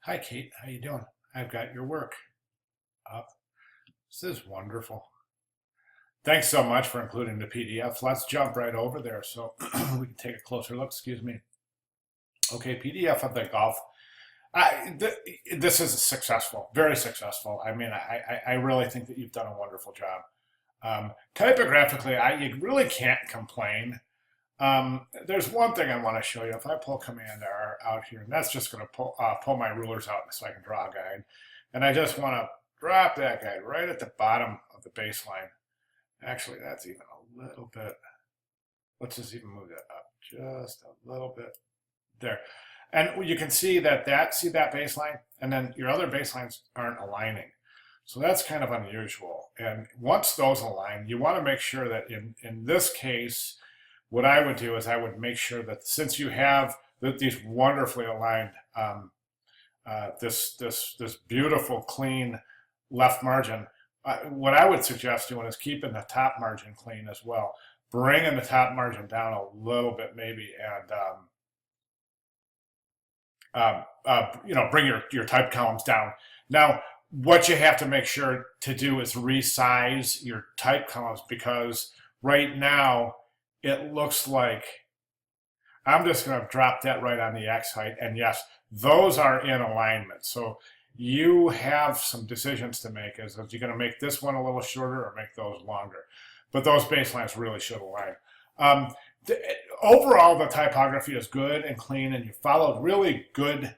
Hi, Kate. How you doing? I've got your work up. This is wonderful. Thanks so much for including the PDF. Let's jump right over there so we can take a closer look. Excuse me. Okay, PDF of the golf. This is successful, very successful. I mean, I really think that you've done a wonderful job. Typographically, you really can't complain. There's one thing I want to show you. If I pull Command R out here, and that's just going to pull my rulers out so I can draw a guide. And I just want to drop that guide right at the bottom of the baseline. Actually, that's even a little bit. Let's just even move that up just a little bit there. And you can see see that baseline, and then your other baselines aren't aligning. So that's kind of unusual. And once those align, you want to make sure that in this case, what I would do is I would make sure that since you have these wonderfully aligned, this beautiful clean left margin, what I would suggest doing is keeping the top margin clean as well, bringing the top margin down a little bit maybe, and bring your type columns down. Now, what you have to make sure to do is resize your type columns, because right now it looks like I'm just going to drop that right on the X height. And yes, those are in alignment. So you have some decisions to make. Is you're going to make this one a little shorter or make those longer. But those baselines really should align. Overall, the typography is good and clean, and you followed really good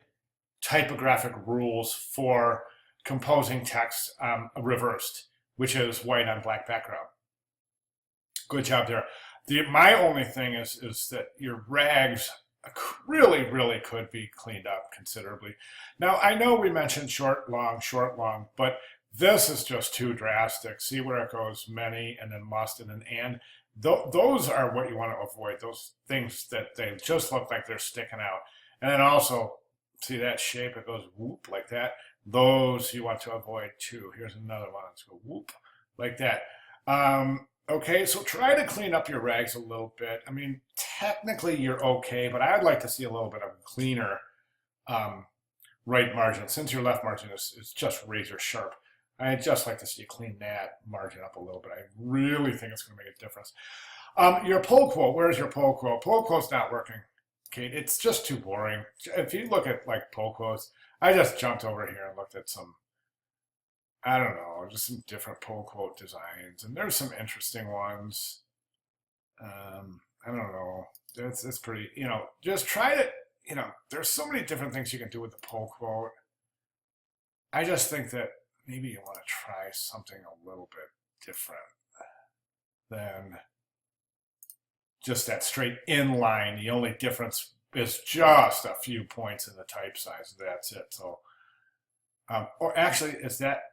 typographic rules for composing text reversed, which is white on black background. Good job there. My only thing is that your rags really could be cleaned up considerably. Now, I know we mentioned short, long, but this is just too drastic. See where it goes, many, and then must, and then and. Those are what you want to avoid, those things that they just look like they're sticking out. And then also, see that shape, it goes whoop like that. Those you want to avoid too. Here's another one. Let's go whoop like that. Okay, so try to clean up your rags a little bit. I mean, technically you're okay, but I'd like to see a little bit of a cleaner right margin, since your left margin is just razor sharp. I'd just like to see you clean that margin up a little bit. I really think it's going to make a difference. Your pull quote, where's your pull quote? Pull quote's not working, Kate. It's just too boring. If you look at like pull quotes, I just jumped over here and looked at some, I don't know, just some different pull quote designs. And there's some interesting ones. I don't know. It's pretty, just try to, there's so many different things you can do with the pull quote. I just think that maybe you want to try something a little bit different than just that straight inline. The only difference is just a few points in the type size. That's it. So, or actually, is that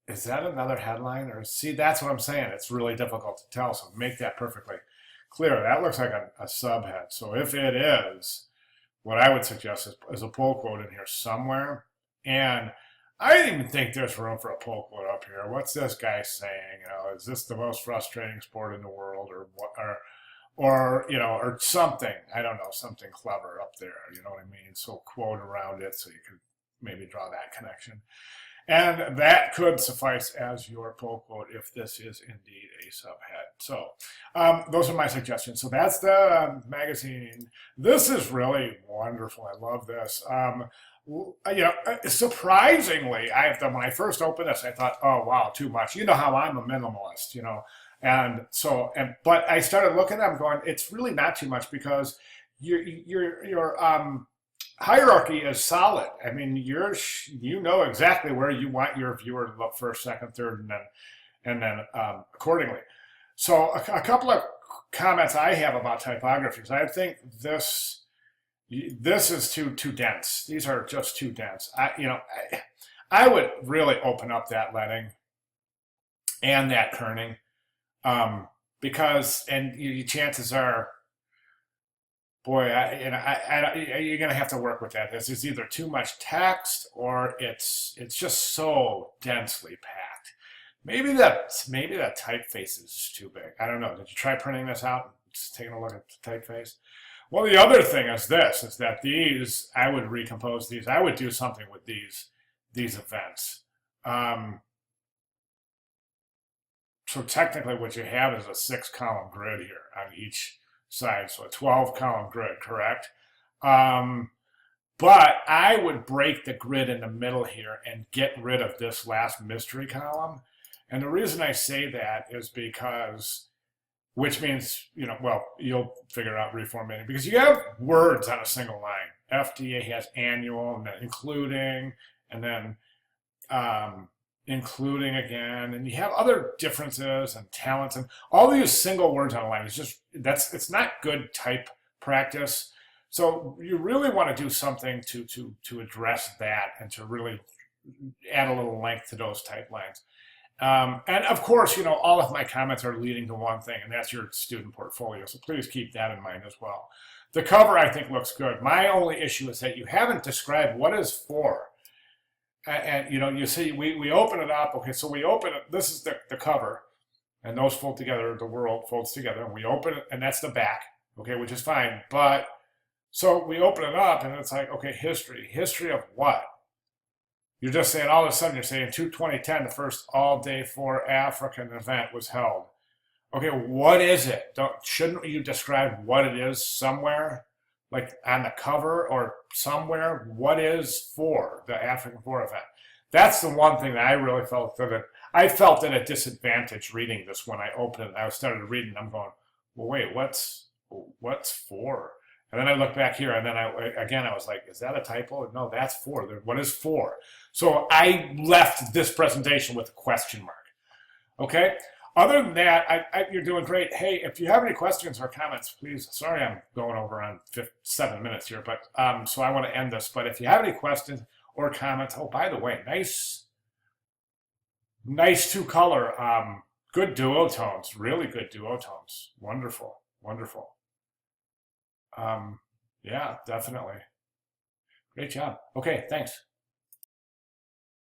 another headline? Or see, that's what I'm saying. It's really difficult to tell. So make that perfectly clear. That looks like a subhead. So if it is, what I would suggest is a pull quote in here somewhere. And I don't even think there's room for a pull quote up here. What's this guy saying? Is this the most frustrating sport in the world, or what? Or something? I don't know, something clever up there. You know what I mean? So quote around it, so you could maybe draw that connection. And that could suffice as your pull quote if this is indeed a subhead. So those are my suggestions. So that's the magazine. This is really wonderful. I love this. Surprisingly, when I first opened this, I thought, oh wow, too much. You know how I'm a minimalist, but I started looking at them, going, it's really not too much, because your hierarchy is solid. I mean, you know exactly where you want your viewer to look first, second, third, and then accordingly. So a couple of comments I have about typographies. I think this is too dense. These are just too dense. I would really open up that leading and that kerning, because chances are, boy, you're going to have to work with that. It's either too much text or it's just so densely packed. Maybe that typeface is too big. I don't know. Did you try printing this out? Just taking a look at the typeface. Well, the other thing is this: is that these I would recompose these. I would do something with these events. Um, so technically, what you have is a 6-column grid here on each side, so a 12-column grid, correct? But I would break the grid in the middle here and get rid of this last mystery column. And the reason I say that is because, which means, well, you'll figure out reformatting, because you have words on a single line. FDA has annual, and then including, and then including again, and you have other differences and talents, and all these single words on a line. It's not good type practice. So you really want to do something to address that and to really add a little length to those type lines. And of course, all of my comments are leading to one thing, and that's your student portfolio. So please keep that in mind as well. The cover, I think, looks good. My only issue is that you haven't described what is for. And you see, we open it up. Okay, so we open it. This is the cover, and those fold together. The world folds together, and we open it, and that's the back. Okay, which is fine. But so we open it up, and it's like, okay, history of what? You're just saying, all of a sudden, you're saying 2010, the first all-day for African event was held. Okay, what is it? Shouldn't you describe what it is somewhere? Like on the cover or somewhere? What is for the African for event? That's the one thing that I really felt I felt at a disadvantage reading this when I opened it. I started reading, I'm going, well, wait, what's for? And then I look back here, and then I was like, is that a typo? No, that's for. What is for? So I left this presentation with a question mark. Okay? Other than that, you're doing great. Hey, if you have any questions or comments, please. Sorry I'm going over on 7 minutes here, but so I want to end this. But if you have any questions or comments, oh, by the way, nice 2-color, good duotones, really good duotones. Wonderful, wonderful. Yeah, definitely. Great job. Okay, thanks.